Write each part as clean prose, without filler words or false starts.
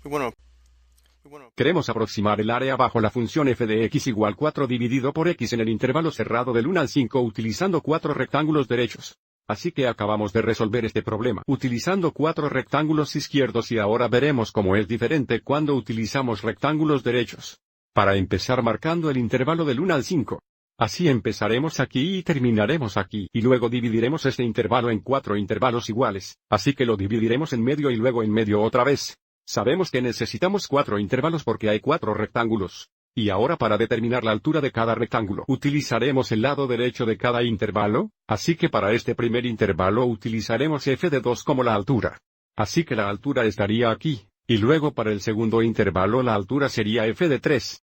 Muy bueno. Queremos aproximar el área bajo la función f de x igual 4 dividido por x en el intervalo cerrado del 1 al 5 utilizando 4 rectángulos derechos. Así que acabamos de resolver este problema utilizando 4 rectángulos izquierdos y ahora veremos cómo es diferente cuando utilizamos rectángulos derechos. Para empezar marcando el intervalo del 1 al 5. Así empezaremos aquí y terminaremos aquí y luego dividiremos este intervalo en 4 intervalos iguales, así que lo dividiremos en medio y luego en medio otra vez. Sabemos que necesitamos 4 intervalos porque hay 4 rectángulos. Y ahora para determinar la altura de cada rectángulo utilizaremos el lado derecho de cada intervalo, así que para este primer intervalo utilizaremos f de 2 como la altura. Así que la altura estaría aquí, y luego para el segundo intervalo la altura sería f de 3.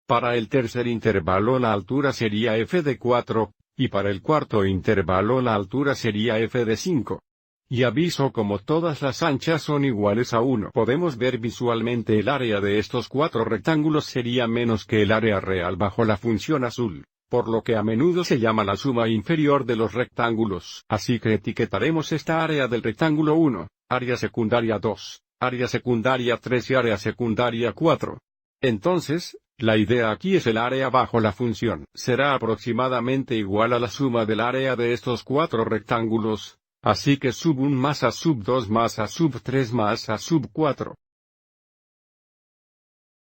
Para el tercer intervalo la altura sería f de 4, y para el cuarto intervalo la altura sería f de 5. Y aviso como todas las anchas son iguales a 1. Podemos ver visualmente el área de estos 4 rectángulos sería menos que el área real bajo la función azul, por lo que a menudo se llama la suma inferior de los rectángulos. Así que etiquetaremos esta área del rectángulo 1, área secundaria 2, área secundaria 3 y área secundaria 4. Entonces, la idea aquí es el área bajo la función. Será aproximadamente igual a la suma del área de estos 4 rectángulos. Así que sub 1 más a sub 2 más a sub 3 más a sub 4.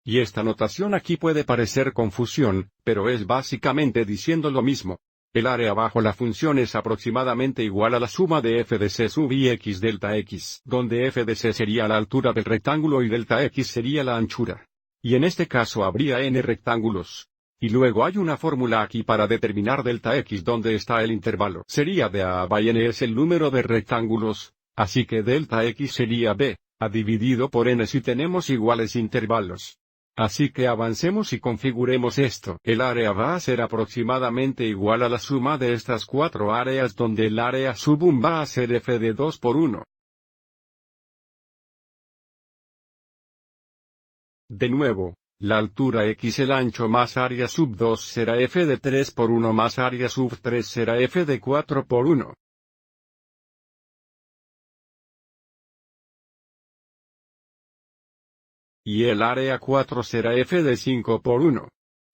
Y esta notación aquí puede parecer confusión, pero es básicamente diciendo lo mismo. El área bajo la función es aproximadamente igual a la suma de f de c sub i x delta x, donde f de c sería la altura del rectángulo y delta x sería la anchura. Y en este caso habría n rectángulos. Y luego hay una fórmula aquí para determinar delta x donde está el intervalo. Sería de a by n es el número de rectángulos, así que delta x sería b, a dividido por n si tenemos iguales intervalos. Así que avancemos y configuremos esto. El área va a ser aproximadamente igual a la suma de estas 4 áreas donde el área sub 1 va a ser f de 2 por 1. De nuevo. La altura x el ancho más área sub 2 será f de 3 por 1 más área sub 3 será f de 4 por 1. Y el área 4 será f de 5 por 1.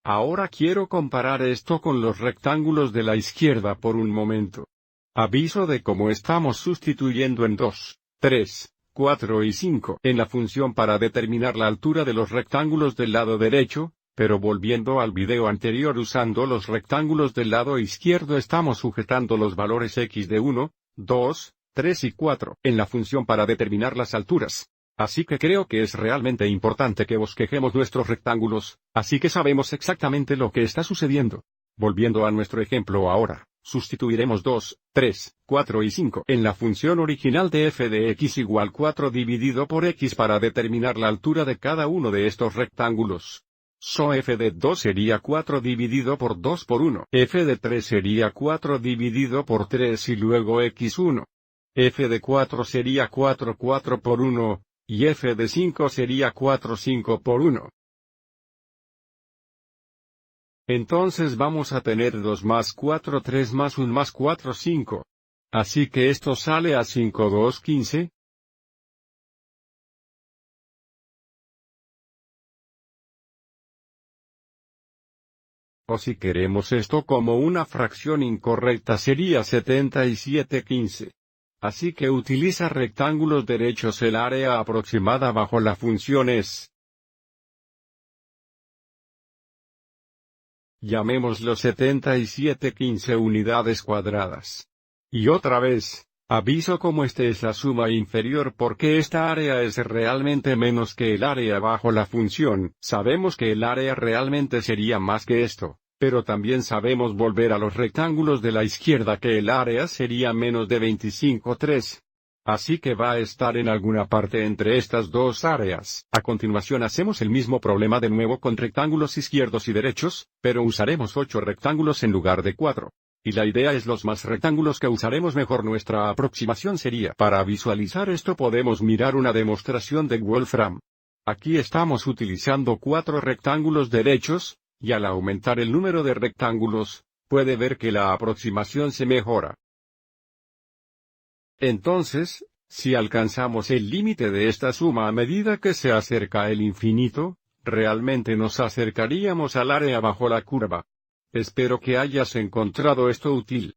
Ahora quiero comparar esto con los rectángulos de la izquierda por un momento. Aviso de cómo estamos sustituyendo en 2, 3, 4 y 5 en la función para determinar la altura de los rectángulos del lado derecho, pero volviendo al video anterior usando los rectángulos del lado izquierdo estamos sujetando los valores x de 1, 2, 3 y 4 en la función para determinar las alturas. Así que creo que es realmente importante que bosquejemos nuestros rectángulos, así que sabemos exactamente lo que está sucediendo. Volviendo a nuestro ejemplo ahora. Sustituiremos 2, 3, 4 y 5 en la función original de f de x igual 4 dividido por x para determinar la altura de cada uno de estos rectángulos. So f de 2 sería 4 dividido por 2 por 1. F de 3 sería 4 dividido por 3 y luego x1. F de 4 sería 4 4 por 1, y f de 5 sería 4 5 por 1. Entonces vamos a tener 2 más 4 3 más 1 más 4 5. Así que esto sale a 5 2 15. O si queremos esto como una fracción incorrecta sería 77 15. Así que utiliza rectángulos derechos. El área aproximada bajo la función es. Llamémoslo 77 15 unidades cuadradas. Y otra vez, aviso como este es la suma inferior porque esta área es realmente menos que el área bajo la función. Sabemos que el área realmente sería más que esto, pero también sabemos volver a los rectángulos de la izquierda que el área sería menos de 25 3. Así que va a estar en alguna parte entre estas dos áreas. A continuación hacemos el mismo problema de nuevo con rectángulos izquierdos y derechos, pero usaremos 8 rectángulos en lugar de 4. Y la idea es los más rectángulos que usaremos mejor. Nuestra aproximación sería. Para visualizar esto podemos mirar una demostración de Wolfram. Aquí estamos utilizando 4 rectángulos derechos, y al aumentar el número de rectángulos, puede ver que la aproximación se mejora. Entonces, Si alcanzamos el límite de esta suma a medida que se acerca el infinito, realmente nos acercaríamos al área bajo la curva. Espero que hayas encontrado esto útil.